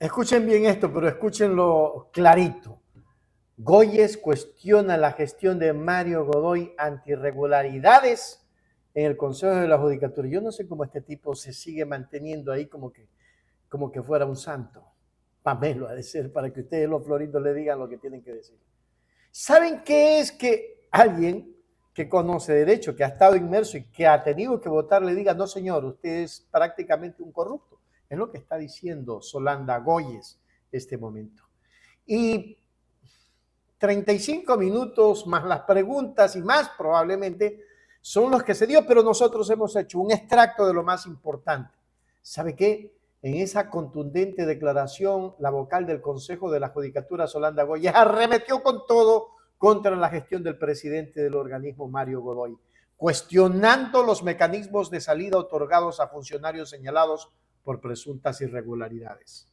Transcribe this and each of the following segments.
Escuchen bien esto, pero escúchenlo clarito. Goyes cuestiona la gestión de Mario Godoy ante irregularidades en el Consejo de la Judicatura. Yo no sé cómo este tipo se sigue manteniendo ahí como que fuera un santo. Pamelo ha de ser para que ustedes los floridos le digan lo que tienen que decir. ¿Saben qué es que alguien que conoce derecho, que ha estado inmerso y que ha tenido que votar le diga, no señor, usted es prácticamente un corrupto? Es lo que está diciendo Solanda Goyes este momento. Y 35 minutos más las preguntas y más probablemente son los que se dio, pero nosotros hemos hecho un extracto de lo más importante. ¿Sabe qué? En esa contundente declaración, la vocal del Consejo de la Judicatura, Solanda Goyes, arremetió con todo contra la gestión del presidente del organismo, Mario Godoy, cuestionando los mecanismos de salida otorgados a funcionarios señalados por presuntas irregularidades.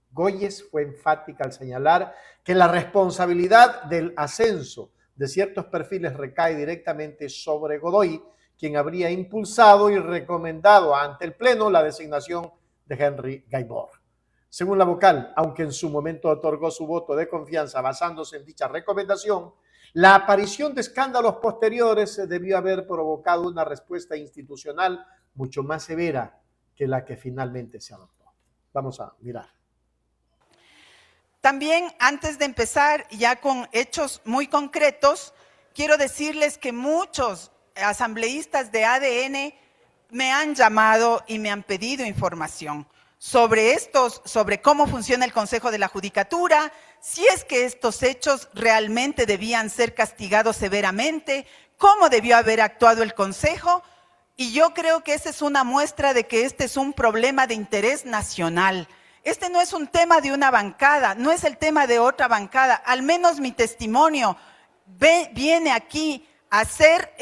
Goyes fue enfática al señalar que la responsabilidad del ascenso de ciertos perfiles recae directamente sobre Godoy, quien habría impulsado y recomendado ante el Pleno la designación de Henry Gaibor. Según la vocal, aunque en su momento otorgó su voto de confianza basándose en dicha recomendación, la aparición de escándalos posteriores debió haber provocado una respuesta institucional mucho más severa que la que finalmente se adoptó. Vamos a mirar. También, antes de empezar ya con hechos muy concretos, quiero decirles que muchos asambleístas de ADN me han llamado y me han pedido información sobre cómo funciona el Consejo de la Judicatura, si es que estos hechos realmente debían ser castigados severamente, cómo debió haber actuado el Consejo, y yo creo que esa es una muestra de que este es un problema de interés nacional. Este no es un tema de una bancada, no es el tema de otra bancada. Al menos mi testimonio viene aquí a ser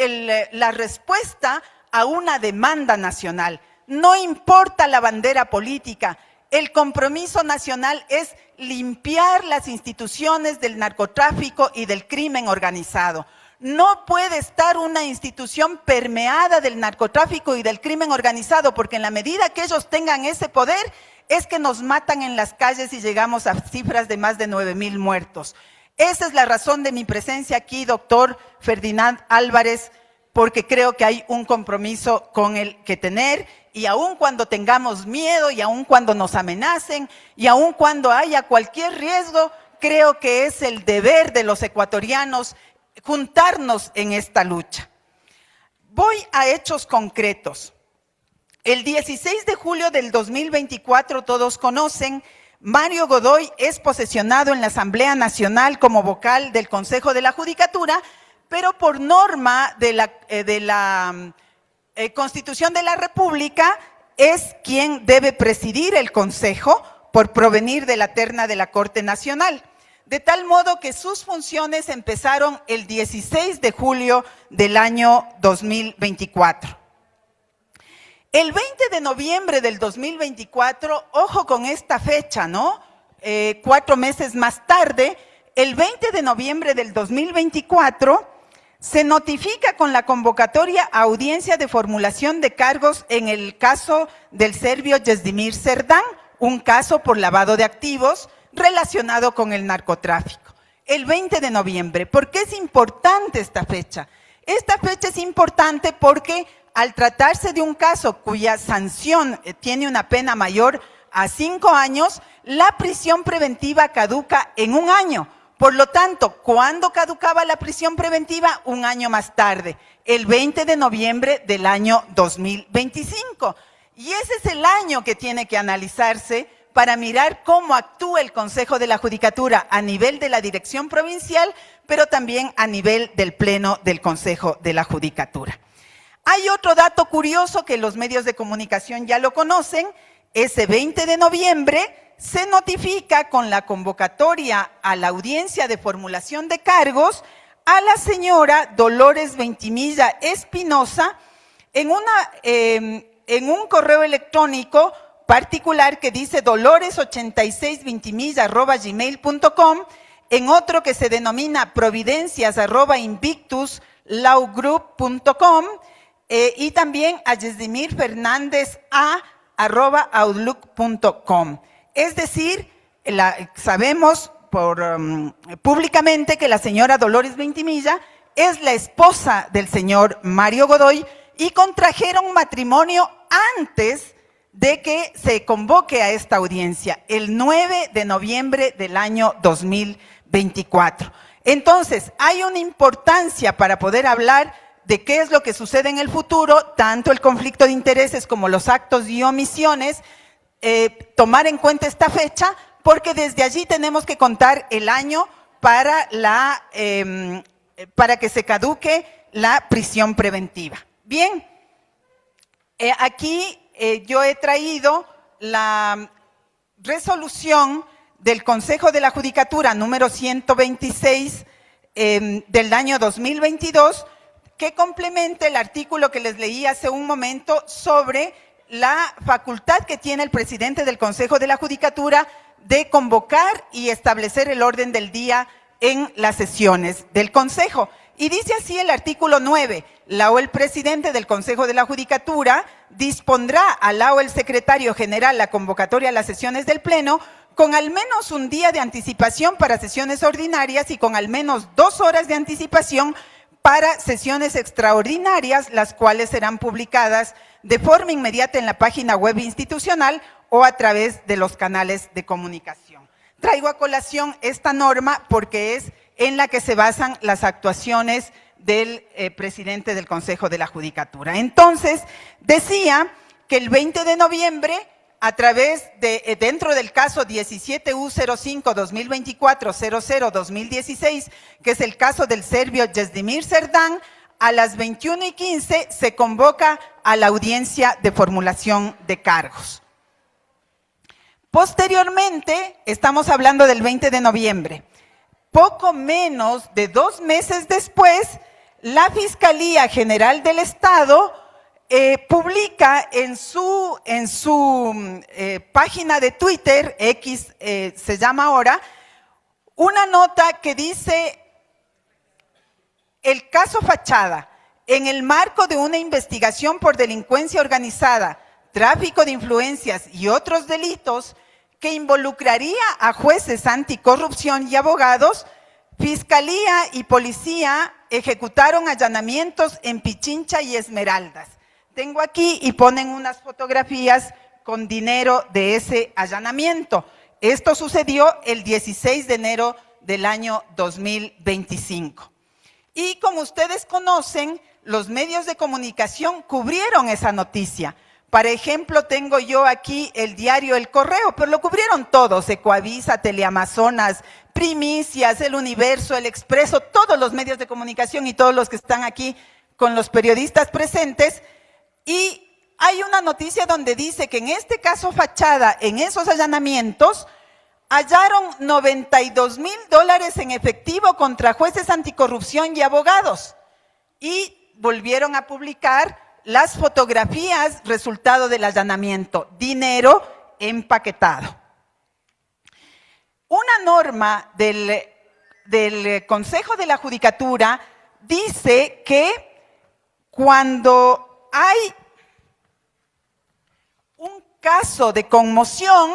la respuesta a una demanda nacional. No importa la bandera política, el compromiso nacional es limpiar las instituciones del narcotráfico y del crimen organizado. No puede estar una institución permeada del narcotráfico y del crimen organizado, porque en la medida que ellos tengan ese poder, es que nos matan en las calles y llegamos a cifras de más de 9,000 muertos. Esa es la razón de mi presencia aquí, doctor Ferdinand Álvarez, porque creo que hay un compromiso con el que tener, y aun cuando tengamos miedo, y aun cuando nos amenacen, y aun cuando haya cualquier riesgo, creo que es el deber de los ecuatorianos juntarnos en esta lucha. Voy a hechos concretos. El 16 de julio del 2024, todos conocen, Mario Godoy es posesionado en la Asamblea Nacional como vocal del Consejo de la Judicatura, pero por norma de la Constitución de la República es quien debe presidir el Consejo por provenir de la terna de la Corte Nacional. De tal modo que sus funciones empezaron el 16 de julio del año 2024. El 20 de noviembre del 2024, ojo con esta fecha, ¿no? 4 meses más tarde, el 20 de noviembre del 2024, se notifica con la convocatoria a audiencia de formulación de cargos en el caso del serbio Yesdimir Serdán, un caso por lavado de activos relacionado con el narcotráfico. El 20 de noviembre. ¿Por qué es importante esta fecha? Esta fecha es importante porque al tratarse de un caso cuya sanción tiene una pena mayor a 5 años, la prisión preventiva caduca en 1 año. Por lo tanto, ¿cuándo caducaba la prisión preventiva? 1 año más tarde, el 20 de noviembre del año 2025. Y ese es el año que tiene que analizarse para mirar cómo actúa el Consejo de la Judicatura a nivel de la Dirección Provincial, pero también a nivel del Pleno del Consejo de la Judicatura. Hay otro dato curioso que los medios de comunicación ya lo conocen. Ese 20 de noviembre se notifica con la convocatoria a la audiencia de formulación de cargos a la señora Dolores Ventimilla Espinosa en un correo electrónico particular que dice dolores86ventimilla@gmail.com, en otro que se denomina providencias@invictuslawgroup.com y también a Yesdimir Fernández @outlook.com. Es decir, sabemos públicamente que la señora Dolores Ventimilla es la esposa del señor Mario Godoy y contrajeron matrimonio antes de que se convoque a esta audiencia, el 9 de noviembre del año 2024. Entonces, hay una importancia para poder hablar de qué es lo que sucede en el futuro, tanto el conflicto de intereses como los actos y omisiones, tomar en cuenta esta fecha, porque desde allí tenemos que contar el año para que se caduque la prisión preventiva. Bien, aquí yo he traído la resolución del Consejo de la Judicatura número 126 del año 2022, que complementa el artículo que les leí hace un momento sobre la facultad que tiene el presidente del Consejo de la Judicatura de convocar y establecer el orden del día en las sesiones del Consejo. Y dice así el artículo 9, la o el presidente del Consejo de la Judicatura dispondrá al o el secretario general la convocatoria a las sesiones del Pleno con al menos un día de anticipación para sesiones ordinarias y con al menos 2 horas de anticipación para sesiones extraordinarias, las cuales serán publicadas de forma inmediata en la página web institucional o a través de los canales de comunicación. Traigo a colación esta norma porque es en la que se basan las actuaciones del presidente del Consejo de la Judicatura. Entonces, decía que el 20 de noviembre, a través de, dentro del caso 17U05-2024-00-2016, que es el caso del serbio Yezdimir Serdán, a las 21:15 se convoca a la audiencia de formulación de cargos. Posteriormente, estamos hablando del 20 de noviembre, poco menos de 2 meses después, la Fiscalía General del Estado publica en su página de Twitter, X se llama ahora, una nota que dice: el caso Fachada, en el marco de una investigación por delincuencia organizada, tráfico de influencias y otros delitos que involucraría a jueces anticorrupción y abogados, Fiscalía y Policía ejecutaron allanamientos en Pichincha y Esmeraldas. Tengo aquí y ponen unas fotografías con dinero de ese allanamiento. Esto sucedió el 16 de enero del año 2025. Y como ustedes conocen, los medios de comunicación cubrieron esa noticia. Por ejemplo, tengo yo aquí el diario El Correo, pero lo cubrieron todos: Ecoavisa, Teleamazonas, Primicias, El Universo, El Expreso, todos los medios de comunicación y todos los que están aquí con los periodistas presentes. Y hay una noticia donde dice que en este caso Fachada, en esos allanamientos, hallaron $92,000 en efectivo contra jueces anticorrupción y abogados. Y volvieron a publicar las fotografías resultado del allanamiento, dinero empaquetado. Una norma del Consejo de la Judicatura dice que cuando hay un caso de conmoción,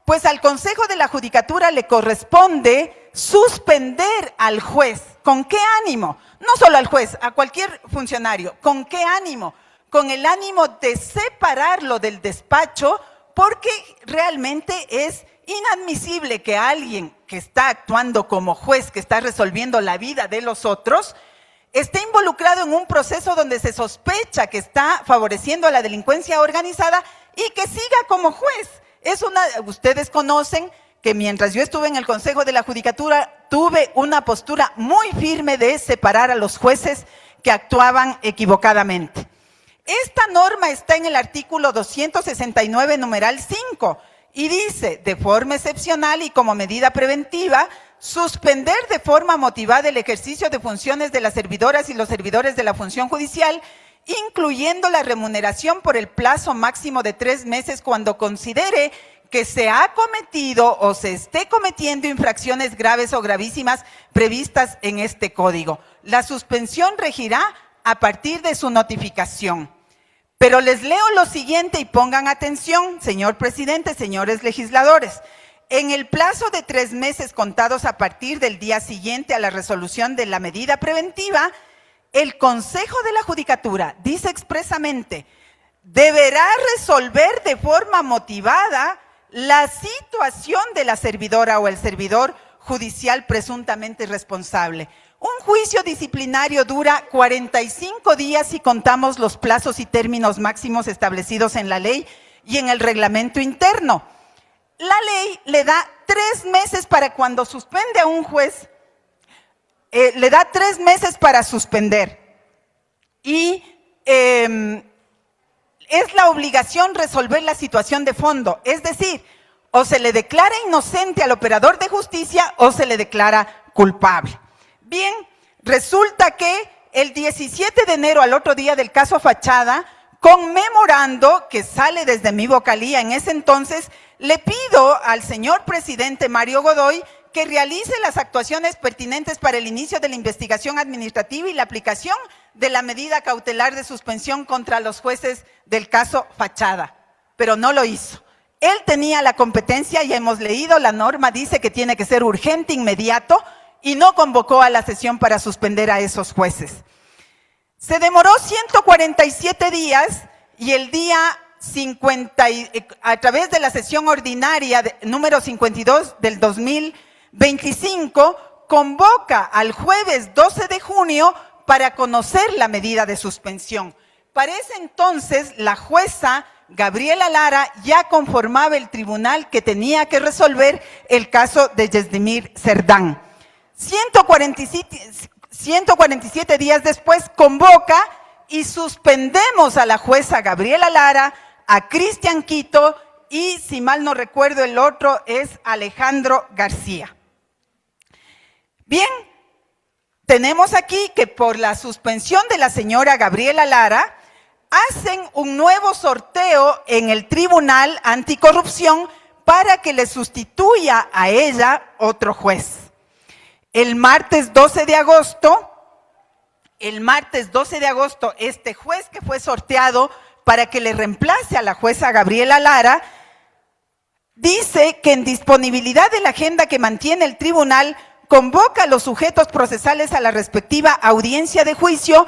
pues al Consejo de la Judicatura le corresponde suspender al juez. ¿Con qué ánimo? No solo al juez, a cualquier funcionario. ¿Con qué ánimo? Con el ánimo de separarlo del despacho, porque realmente es inadmisible que alguien que está actuando como juez, que está resolviendo la vida de los otros, esté involucrado en un proceso donde se sospecha que está favoreciendo a la delincuencia organizada y que siga como juez. Ustedes conocen que mientras yo estuve en el Consejo de la Judicatura, tuve una postura muy firme de separar a los jueces que actuaban equivocadamente. Esta norma está en el artículo 269, numeral 5, y dice: de forma excepcional y como medida preventiva, suspender de forma motivada el ejercicio de funciones de las servidoras y los servidores de la función judicial, incluyendo la remuneración por el plazo máximo de 3 meses cuando considere que se ha cometido o se esté cometiendo infracciones graves o gravísimas previstas en este código. La suspensión regirá a partir de su notificación. Pero les leo lo siguiente y pongan atención, señor presidente, señores legisladores. en el plazo de 3 meses contados a partir del día siguiente a la resolución de la medida preventiva, el Consejo de la Judicatura, dice expresamente, deberá resolver de forma motivada la situación de la servidora o el servidor judicial presuntamente responsable. Un juicio disciplinario dura 45 días si contamos los plazos y términos máximos establecidos en la ley y en el reglamento interno. La ley le da 3 meses para cuando suspende a un juez, le da 3 meses para suspender. Y es la obligación resolver la situación de fondo, es decir, o se le declara inocente al operador de justicia o se le declara culpable. Bien, resulta que el 17 de enero, al otro día del caso Fachada, conmemorando que sale desde mi vocalía en ese entonces, le pido al señor presidente Mario Godoy que realice las actuaciones pertinentes para el inicio de la investigación administrativa y la aplicación de la medida cautelar de suspensión contra los jueces del caso Fachada, pero no lo hizo. Él tenía la competencia, ya hemos leído, la norma dice que tiene que ser urgente, inmediato, y no convocó a la sesión para suspender a esos jueces. Se demoró 147 días y el día 50, a través de la sesión ordinaria número 52 del 2025, convoca al jueves 12 de junio para conocer la medida de suspensión. Para ese entonces, la jueza Gabriela Lara ya conformaba el tribunal que tenía que resolver el caso de Yezdimir Cerdán. 147 días después convoca y suspendemos a la jueza Gabriela Lara, a Cristian Quito y, si mal no recuerdo, el otro es Alejandro García. Bien, tenemos aquí que por la suspensión de la señora Gabriela Lara, hacen un nuevo sorteo en el Tribunal Anticorrupción para que le sustituya a ella otro juez. El martes 12 de agosto, este juez que fue sorteado para que le reemplace a la jueza Gabriela Lara, dice que en disponibilidad de la agenda que mantiene el tribunal, convoca a los sujetos procesales a la respectiva audiencia de juicio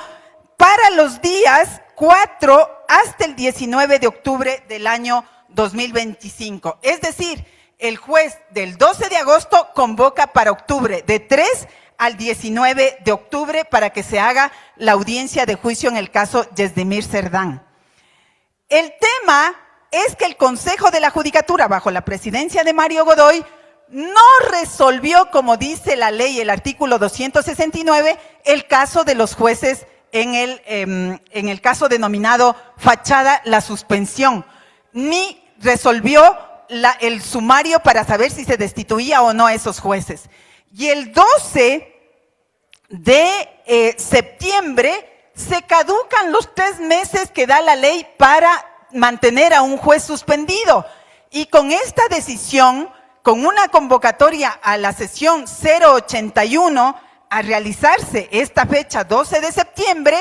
para los días 4 hasta el 19 de octubre del año 2025. Es decir, el juez del 12 de agosto convoca para octubre, de 3 al 19 de octubre, para que se haga la audiencia de juicio en el caso Yezdimir Cerdán. El tema es que el Consejo de la Judicatura, bajo la presidencia de Mario Godoy, no resolvió, como dice la ley, el artículo 269, el caso de los jueces en el caso denominado Fachada, la suspensión, ni resolvió el sumario para saber si se destituía o no a esos jueces. Y el 12 de septiembre se caducan los 3 meses que da la ley para mantener a un juez suspendido. Y con esta decisión, con una convocatoria a la sesión 081 a realizarse esta fecha 12 de septiembre,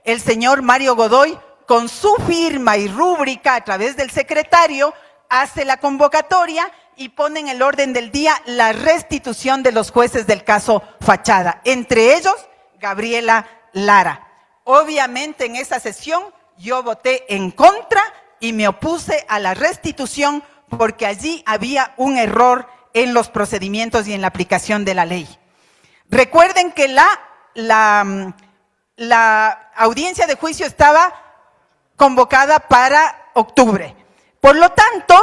el señor Mario Godoy, con su firma y rúbrica a través del secretario, hace la convocatoria y pone en el orden del día la restitución de los jueces del caso Fachada, entre ellos Gabriela Lara. Obviamente en esa sesión yo voté en contra y me opuse a la restitución porque allí había un error en los procedimientos y en la aplicación de la ley. Recuerden que la audiencia de juicio estaba convocada para octubre. Por lo tanto,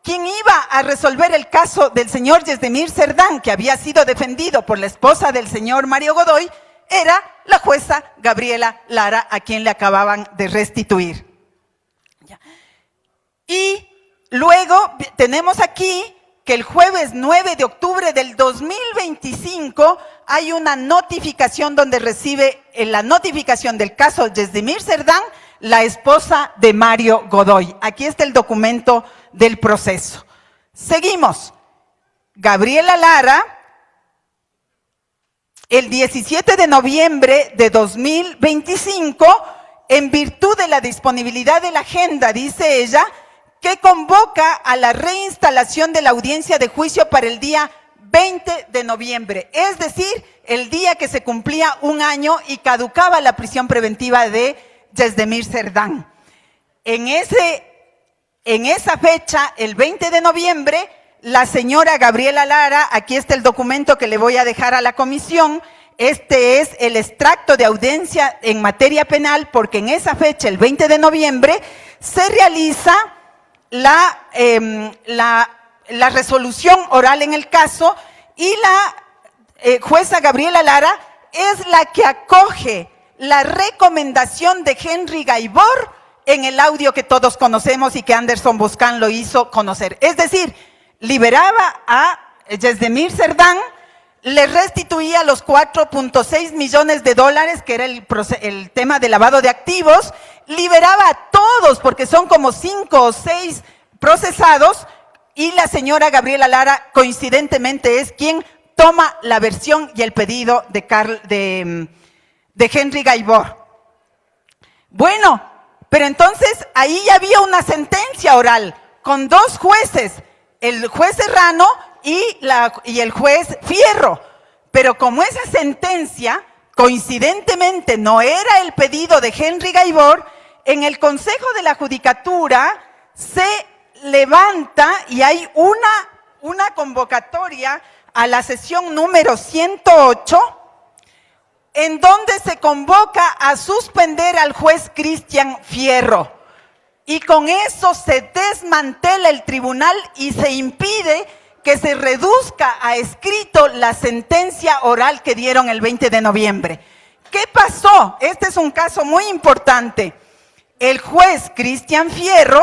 quien iba a resolver el caso del señor Yezdimir Cerdán, que había sido defendido por la esposa del señor Mario Godoy, era la jueza Gabriela Lara, a quien le acababan de restituir. Y luego tenemos aquí que el jueves 9 de octubre del 2025 hay una notificación donde recibe la notificación del caso Yezdimir Cerdán la esposa de Mario Godoy. Aquí está el documento del proceso. Seguimos. Gabriela Lara, el 17 de noviembre de 2025, en virtud de la disponibilidad de la agenda, dice ella, que convoca a la reinstalación de la audiencia de juicio para el día 20 de noviembre, es decir, el día que se cumplía un año y caducaba la prisión preventiva de Yezdemir Cerdán. En esa fecha, el 20 de noviembre, la señora Gabriela Lara, aquí está el documento que le voy a dejar a la comisión, este es el extracto de audiencia en materia penal, porque en esa fecha, el 20 de noviembre, se realiza la resolución oral en el caso y la jueza Gabriela Lara es la que acoge la recomendación de Henry Gaibor en el audio que todos conocemos y que Anderson Boscan lo hizo conocer. Es decir, liberaba a Yezdemir Cerdán, le restituía los 4.6 millones de dólares, que era el tema de lavado de activos, liberaba a todos, porque son como 5 o 6 procesados, y la señora Gabriela Lara, coincidentemente, es quien toma la versión y el pedido de Henry Gaibor. Bueno, pero entonces ahí ya había una sentencia oral con 2 jueces, el juez Serrano y el juez Fierro. Pero como esa sentencia, coincidentemente, no era el pedido de Henry Gaibor, en el Consejo de la Judicatura se levanta y hay una convocatoria a la sesión número 108, en donde se convoca a suspender al juez Cristian Fierro. Y con eso se desmantela el tribunal y se impide que se reduzca a escrito la sentencia oral que dieron el 20 de noviembre. ¿Qué pasó? Este es un caso muy importante. El juez Cristian Fierro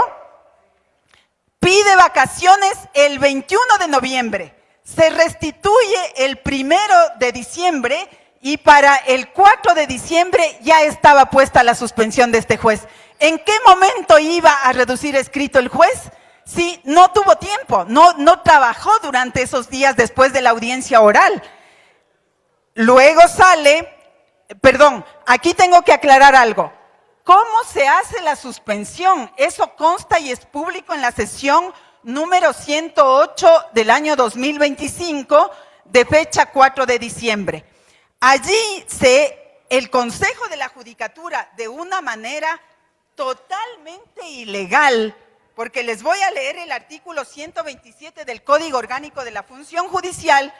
pide vacaciones el 21 de noviembre, se restituye el 1 de diciembre y para el 4 de diciembre ya estaba puesta la suspensión de este juez. ¿En qué momento iba a reducir escrito el juez? Sí, no tuvo tiempo, no trabajó durante esos días después de la audiencia oral. Luego aquí tengo que aclarar algo. ¿Cómo se hace la suspensión? Eso consta y es público en la sesión número 108 del año 2025, de fecha 4 de diciembre. Allí el Consejo de la Judicatura, de una manera totalmente ilegal, porque les voy a leer el artículo 127 del Código Orgánico de la Función Judicial,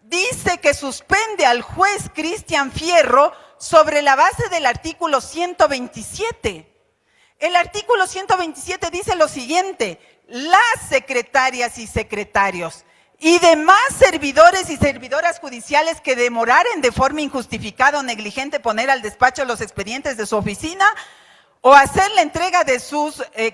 dice que suspende al juez Cristian Fierro sobre la base del artículo 127. El artículo 127 dice lo siguiente: las secretarias y secretarios y demás servidores y servidoras judiciales que demoraren de forma injustificada o negligente poner al despacho los expedientes de su oficina o hacer la entrega de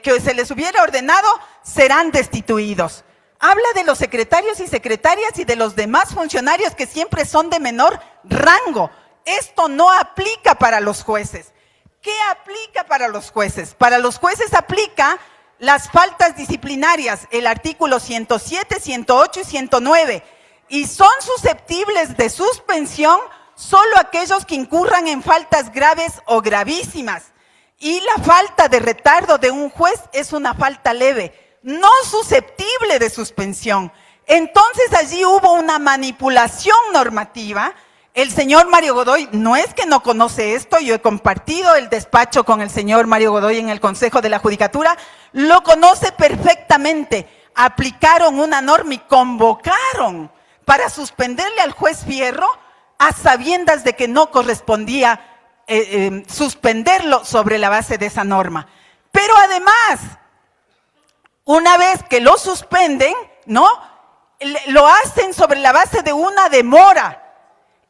que se les hubiera ordenado, serán destituidos. Habla de los secretarios y secretarias y de los demás funcionarios que siempre son de menor rango. Esto no aplica para los jueces. ¿Qué aplica para los jueces? Para los jueces aplica las faltas disciplinarias, el artículo 107, 108 y 109, y son susceptibles de suspensión solo aquellos que incurran en faltas graves o gravísimas. Y la falta de retardo de un juez es una falta leve, no susceptible de suspensión. Entonces allí hubo una manipulación normativa. El señor Mario Godoy no es que no conoce esto, yo he compartido el despacho con el señor Mario Godoy en el Consejo de la Judicatura, lo conoce perfectamente. Aplicaron una norma y convocaron para suspenderle al juez Fierro a sabiendas de que no correspondía suspenderlo sobre la base de esa norma. Pero además, una vez que lo suspenden, ¿no?, lo hacen sobre la base de una demora.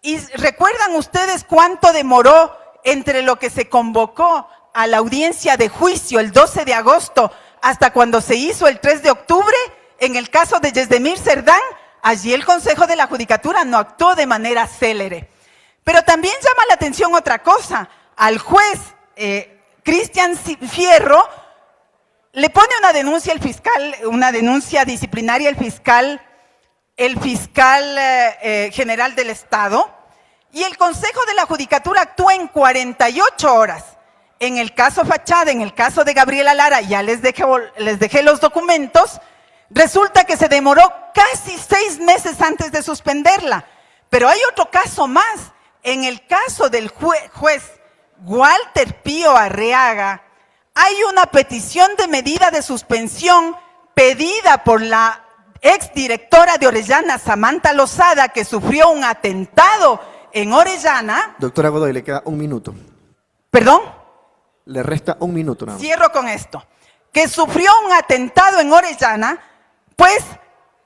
¿Y recuerdan ustedes cuánto demoró entre lo que se convocó a la audiencia de juicio el 12 de agosto hasta cuando se hizo el 3 de octubre? En el caso de Yezdemir Cerdán, allí el Consejo de la Judicatura no actuó de manera célere. Pero también llama la atención otra cosa. Al juez Cristian Fierro le pone una denuncia el fiscal, una denuncia disciplinaria el fiscal general del Estado, y el Consejo de la Judicatura actúa en 48 horas. En el caso Fachada, en el caso de Gabriela Lara, ya les dejé los documentos, resulta que se demoró casi 6 meses antes de suspenderla. Pero hay otro caso más. En el caso del juez Walter Pío Arriaga, hay una petición de medida de suspensión pedida por la exdirectora de Orellana, Samantha Lozada, que sufrió un atentado en Orellana. Doctora Godoy, le queda 1 minuto. ¿Perdón? Le resta 1 minuto nada más. Cierro con esto. Que sufrió un atentado en Orellana, pues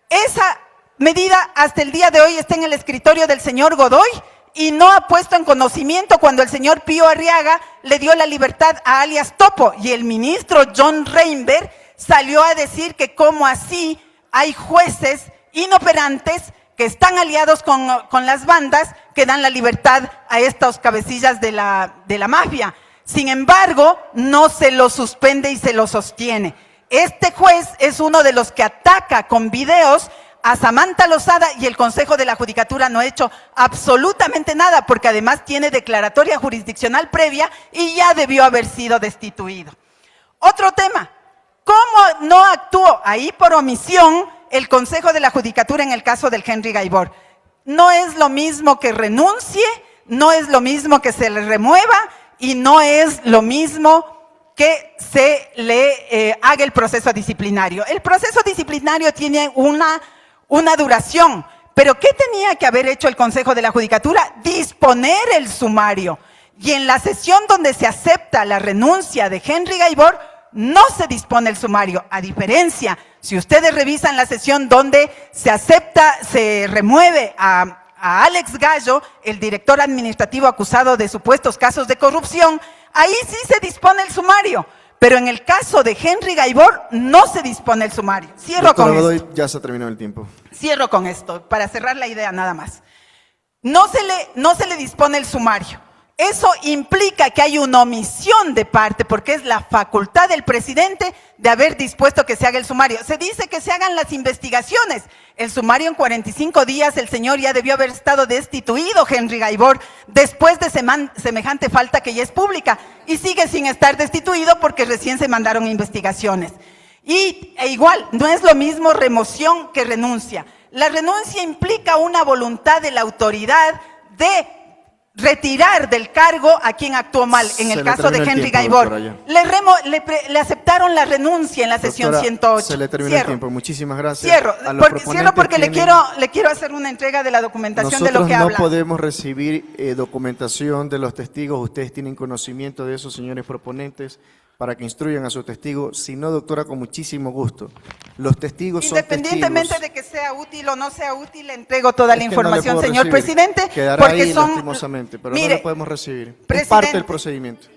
esa medida hasta el día de hoy está en el escritorio del señor Godoy y no ha puesto en conocimiento cuando el señor Pío Arriaga le dio la libertad a alias Topo, y el ministro John Reinberg salió a decir que cómo así hay jueces inoperantes que están aliados con las bandas que dan la libertad a estos cabecillas de la mafia. Sin embargo, no se lo suspende y se lo sostiene. Este juez es uno de los que ataca con videos a Samantha Lozada, y el Consejo de la Judicatura no ha hecho absolutamente nada, porque además tiene declaratoria jurisdiccional previa y ya debió haber sido destituido. Otro tema, ¿cómo no actuó ahí por omisión el Consejo de la Judicatura en el caso del Henry Gaibor? No es lo mismo que renuncie, no es lo mismo que se le remueva y no es lo mismo que se le haga el proceso disciplinario. El proceso disciplinario tiene una duración, pero ¿qué tenía que haber hecho el Consejo de la Judicatura? Disponer el sumario. Y en la sesión donde se acepta la renuncia de Henry Gaibor, no se dispone el sumario. A diferencia, si ustedes revisan la sesión donde se remueve a Alex Gallo, el director administrativo acusado de supuestos casos de corrupción, ahí sí se dispone el sumario. Pero en el caso de Henry Gaibor no se dispone el sumario. Cierro con esto. Ya se terminó el tiempo. Cierro con esto, para cerrar la idea nada más. No se le dispone el sumario. Eso implica que hay una omisión de parte, porque es la facultad del presidente de haber dispuesto que se haga el sumario. Se dice que se hagan las investigaciones. El sumario en 45 días, el señor ya debió haber estado destituido, Henry Gaibor, después de semejante falta que ya es pública, y sigue sin estar destituido porque recién se mandaron investigaciones. E igual, no es lo mismo remoción que renuncia. La renuncia implica una voluntad de la autoridad de retirar del cargo a quien actuó mal. En el caso de Henry Gaibor, le aceptaron la renuncia en la sesión 108. Se le terminó el tiempo. Muchísimas gracias. Cierro porque le quiero hacer una entrega de la documentación de lo que habla. Nosotros no podemos recibir documentación de los testigos. Ustedes tienen conocimiento de eso, señores proponentes, para que instruyan a sus testigos. Si no, doctora, con muchísimo gusto. Los testigos son testigos. Independientemente de que sea útil o no sea útil, le entrego toda la información, señor recibir. Presidente. Quedará porque ahí son, lastimosamente, pero mire, no lo podemos recibir. Es Presidente, parte del procedimiento.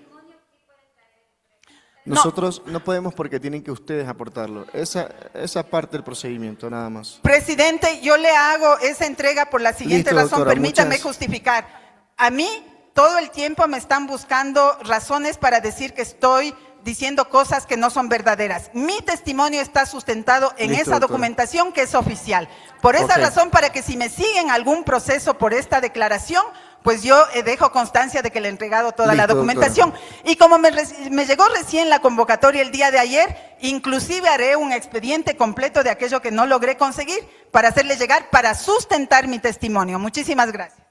Nosotros no podemos porque tienen que ustedes aportarlo. Esa parte del procedimiento, nada más. Presidente, yo le hago esa entrega por la siguiente razón. Doctora, permítame justificar. A mí todo el tiempo me están buscando razones para decir que estoy diciendo cosas que no son verdaderas. Mi testimonio está sustentado en esa documentación que es oficial. Por esa razón, para que si me siguen algún proceso por esta declaración, pues yo dejo constancia de que le he entregado toda la documentación. Y como me llegó recién la convocatoria el día de ayer, inclusive haré un expediente completo de aquello que no logré conseguir para hacerle llegar, para sustentar mi testimonio. Muchísimas gracias.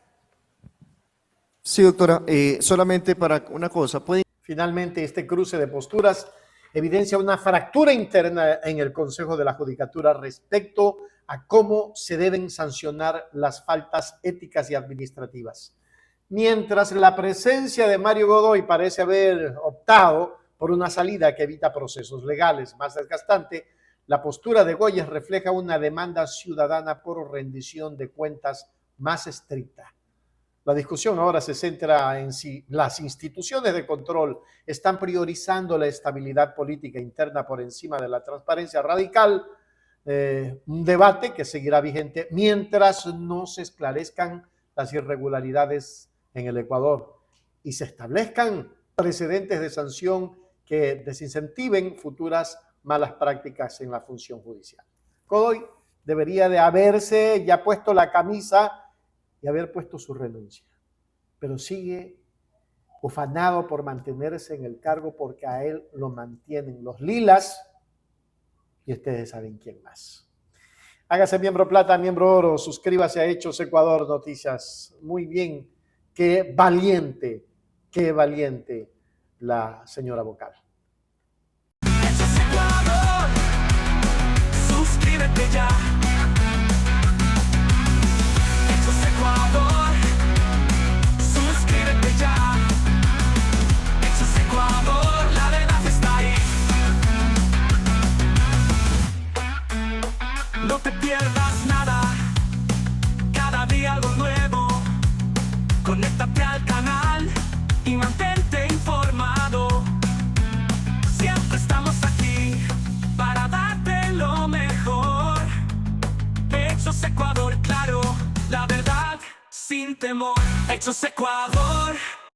Sí, doctora, solamente para una cosa, Finalmente, este cruce de posturas evidencia una fractura interna en el Consejo de la Judicatura respecto a cómo se deben sancionar las faltas éticas y administrativas. Mientras la presencia de Mario Godoy parece haber optado por una salida que evita procesos legales más desgastantes, la postura de Goyes refleja una demanda ciudadana por rendición de cuentas más estricta. La discusión ahora se centra en si las instituciones de control están priorizando la estabilidad política interna por encima de la transparencia radical, un debate que seguirá vigente mientras no se esclarezcan las irregularidades en el Ecuador y se establezcan precedentes de sanción que desincentiven futuras malas prácticas en la función judicial. Godoy debería de haberse ya puesto la camisa y haber puesto su renuncia, pero sigue ufanado por mantenerse en el cargo porque a él lo mantienen los lilas y ustedes saben quién más. Hágase miembro plata, miembro oro, suscríbase a Hechos Ecuador Noticias. Muy bien, qué valiente la señora vocal. Hechos Ecuador, suscríbete ya. Hechos Ecuador, suscríbete ya. Hechos Ecuador, la verdad está ahí. No te pierdas nada, cada día algo nuevo. Conéctate al canal y mantente informado. Siempre estamos aquí para darte lo mejor. Hechos Ecuador, claro, la verdad sin temor. Hechos Ecuador.